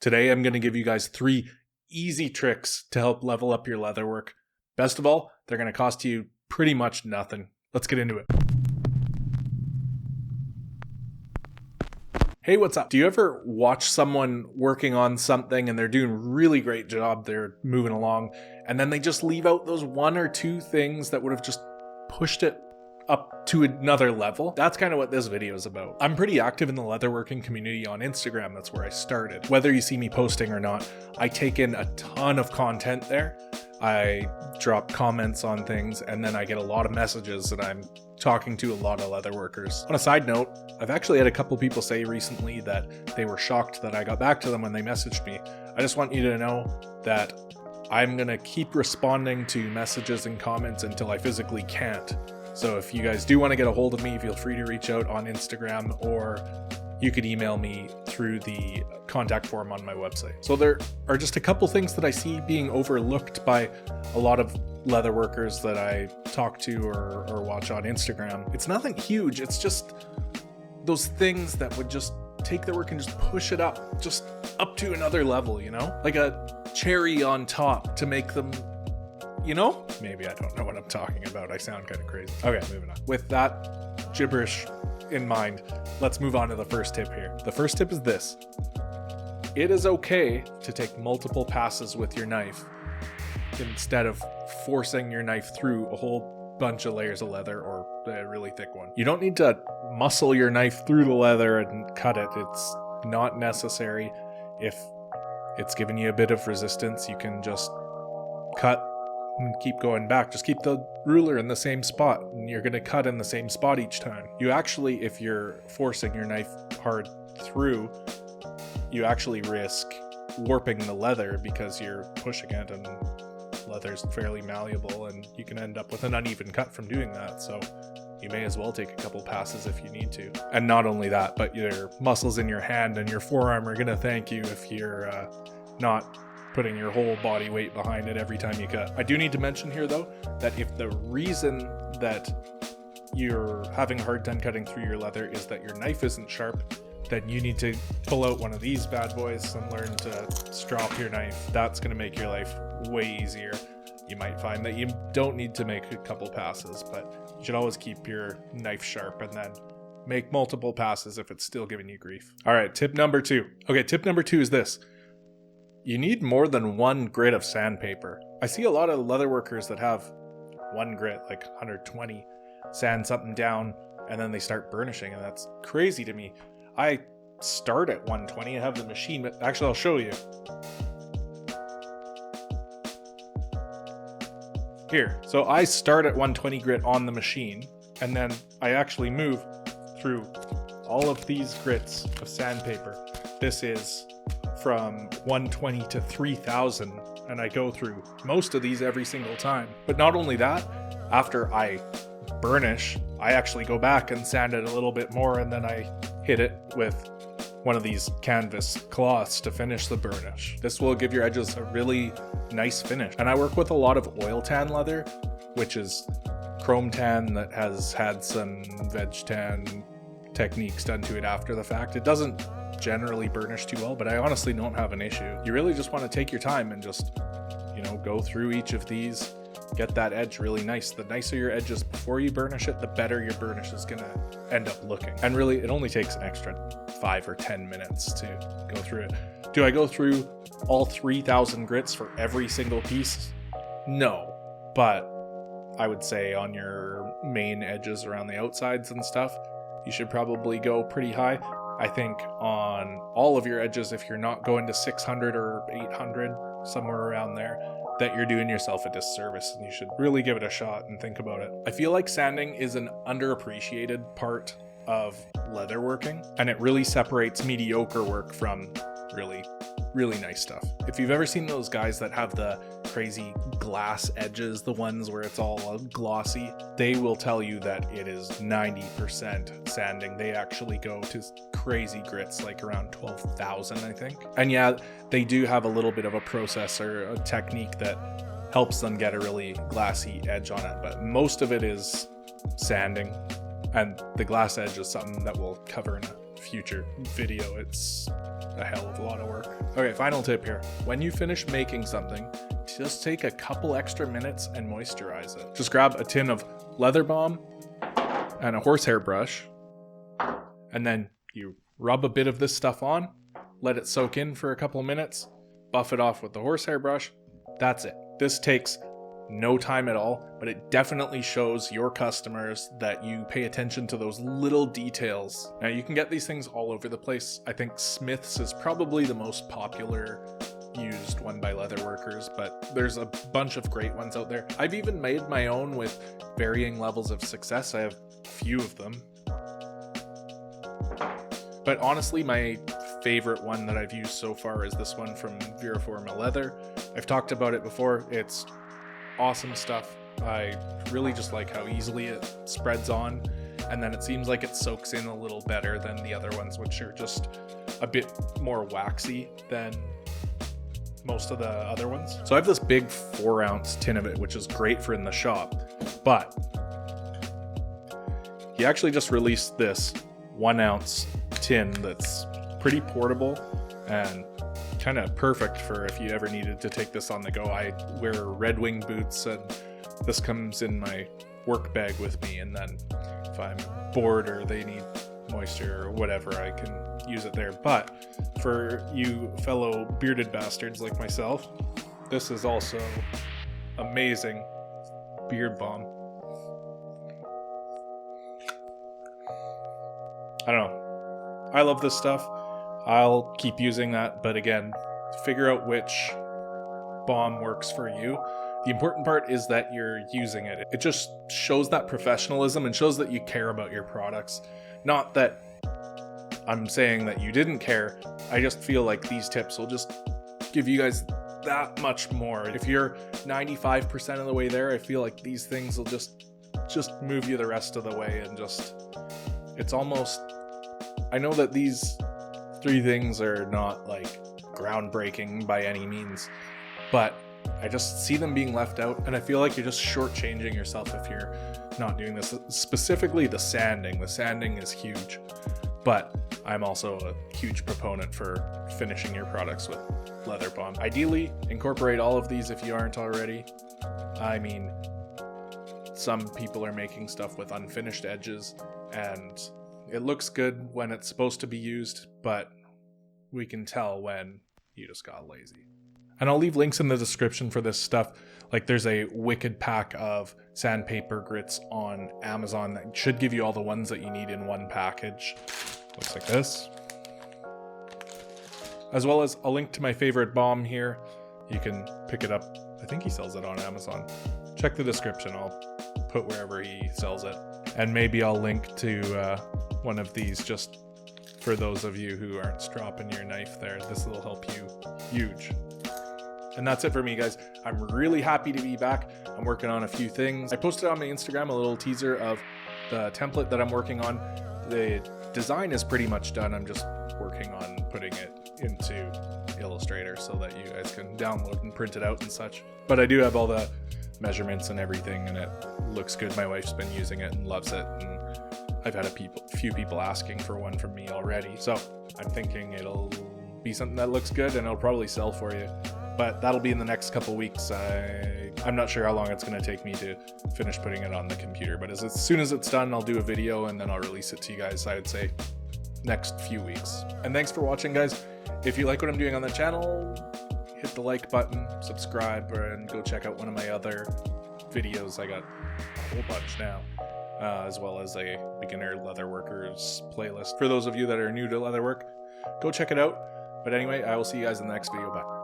Today I'm going to give you guys 3 easy tricks to help level up your leatherwork. Best of all, they're going to cost you pretty much nothing. Let's get into it. Hey, what's up? Do you ever watch someone working on something and they're doing a really great job, they're moving along, and then they just leave out those 1 or 2 things that would have just pushed it up to another level? That's kind of what this video is about. I'm pretty active in the leatherworking community on Instagram. That's where I started. Whether you see me posting or not, I take in a ton of content there. I drop comments on things, and then I get a lot of messages, and I'm talking to a lot of leatherworkers. On a side note, I've actually had a couple people say recently that they were shocked that I got back to them when they messaged me. I just want you to know that I'm gonna keep responding to messages and comments until I physically can't. So if you guys do want to get a hold of me, feel free to reach out on Instagram, or you could email me through the contact form on my website. So there are just a couple things that I see being overlooked by a lot of leather workers that I talk to or watch on Instagram. It's nothing huge. It's just those things that would just take their work and just push it up, just up to another level, you know? Like a cherry on top to make them, you know? Maybe I don't know what I'm talking about. I sound kind of crazy. Okay, moving on. With that gibberish in mind, let's move on to the first tip here. The first tip is this. It is okay to take multiple passes with your knife instead of forcing your knife through a whole bunch of layers of leather or a really thick one. You don't need to muscle your knife through the leather and cut it. It's not necessary. If it's giving you a bit of resistance, you can just cut and keep going back. Just keep the ruler in the same spot, and you're going to cut in the same spot each time. You actually, if you're forcing your knife hard through, you actually risk warping the leather because you're pushing it, and leather's fairly malleable, and you can end up with an uneven cut from doing that. So you may as well take a couple passes if you need to. And not only that, but your muscles in your hand and your forearm are going to thank you if you're not putting your whole body weight behind it every time you cut. I do need to mention here though, that if the reason that you're having a hard time cutting through your leather is that your knife isn't sharp, then you need to pull out one of these bad boys and learn to strop your knife. That's going to make your life way easier. You might find that you don't need to make a couple passes, but you should always keep your knife sharp and then make multiple passes if it's still giving you grief. All right, tip number 2. Okay, tip number 2 is this. You need more than 1 grit of sandpaper. I see a lot of leatherworkers that have 1 grit, like 120, sand something down, and then they start burnishing, and that's crazy to me. I start at 120 and have the machine, but actually I'll show you. Here, so I start at 120 grit on the machine, and then I actually move through all of these grits of sandpaper. This is from 120 to 3000, and I go through most of these every single time. But not only that, after I burnish, I actually go back and sand it a little bit more, and then I hit it with one of these canvas cloths to finish the burnish. This will give your edges a really nice finish. And I work with a lot of oil tan leather, which is chrome tan that has had some veg tan techniques done to it after the fact. It doesn't generally burnish too well, but I honestly don't have an issue. You really just want to take your time and just, go through each of these, get that edge really nice. The nicer your edge is before you burnish it, the better your burnish is going to end up looking. And really, it only takes an extra 5 or 10 minutes to go through it. Do I go through all 3000 grits for every single piece? No, but I would say on your main edges around the outsides and stuff, you should probably go pretty high. I think on all of your edges, if you're not going to 600 or 800, somewhere around there, that you're doing yourself a disservice, and you should really give it a shot and think about it. I feel like sanding is an underappreciated part of leatherworking, and it really separates mediocre work from really nice stuff. If you've ever seen those guys that have the crazy glass edges, the ones where it's all glossy, they will tell you that it is 90% sanding. They actually go to crazy grits, like around 12,000, I think. And yeah, they do have a little bit of a process or a technique that helps them get a really glassy edge on it, but most of it is sanding, and the glass edge is something that we'll cover in a future video. It's a hell of a lot of work. Okay, final tip here. When you finish making something, just take a couple extra minutes and moisturize it. Just grab a tin of leather balm and a horsehair brush, and then you rub a bit of this stuff on, let it soak in for a couple of minutes, buff it off with the horsehair brush. That's it. This takes no time at all, but it definitely shows your customers that you pay attention to those little details. Now, you can get these things all over the place. I think Smith's is probably the most popular used one by leatherworkers, but there's a bunch of great ones out there. I've even made my own with varying levels of success. I have a few of them. But honestly, my favorite one that I've used so far is this one from Viraforma Leather. I've talked about it before. It's awesome stuff. I really just like how easily it spreads on, and then it seems like it soaks in a little better than the other ones, which are just a bit more waxy than most of the other ones. So I have this big 4-ounce tin of it, which is great for in the shop, but he actually just released this 1-ounce tin that's pretty portable and kind of perfect for if you ever needed to take this on the go. I wear Red Wing boots, and this comes in my work bag with me, and then if I'm bored or they need moisture or whatever, I can use it there. But for you fellow bearded bastards like myself, this is also amazing beard balm. I don't know. I love this stuff. I'll keep using that, but again, figure out which balm works for you. The important part is that you're using it. It just shows that professionalism and shows that you care about your products. Not that I'm saying that you didn't care. I just feel like these tips will just give you guys that much more. If you're 95% of the way there, I feel like these things will just move you the rest of the way, and it's almost, I know that these 3 things are not like groundbreaking by any means, but I just see them being left out, and I feel like you're just shortchanging yourself if you're not doing this. Specifically the sanding. The sanding is huge, but I'm also a huge proponent for finishing your products with leather balm. Ideally, incorporate all of these if you aren't already. I mean, some people are making stuff with unfinished edges, and it looks good when it's supposed to be used, but we can tell when you just got lazy. And I'll leave links in the description for this stuff. Like, there's a wicked pack of sandpaper grits on Amazon that should give you all the ones that you need in one package. Looks like this. As well as a link to my favorite balm here. You can pick it up. I think he sells it on Amazon. Check the description. I'll put wherever he sells it. And maybe I'll link to one of these just for those of you who aren't stropping your knife there. This will help you huge. And that's it for me, guys. I'm really happy to be back. I'm working on a few things. I posted on my Instagram a little teaser of the template that I'm working on. The design is pretty much done. I'm just working on putting it into Illustrator so that you guys can download and print it out and such. But I do have all the measurements and everything, and it looks good. My wife's been using it and loves it, and I've had a few people asking for one from me already. So I'm thinking it'll be something that looks good, and it'll probably sell for you. But that'll be in the next couple weeks. I'm not sure how long it's going to take me to finish putting it on the computer, but as soon as it's done, I'll do a video and then I'll release it to you guys, I would say, next few weeks. And thanks for watching, guys. If you like what I'm doing on the channel, hit the like button, subscribe, and go check out one of my other videos. I got a whole bunch now, as well as a beginner leatherworkers playlist. For those of you that are new to leatherwork, go check it out. But anyway, I will see you guys in the next video. Bye.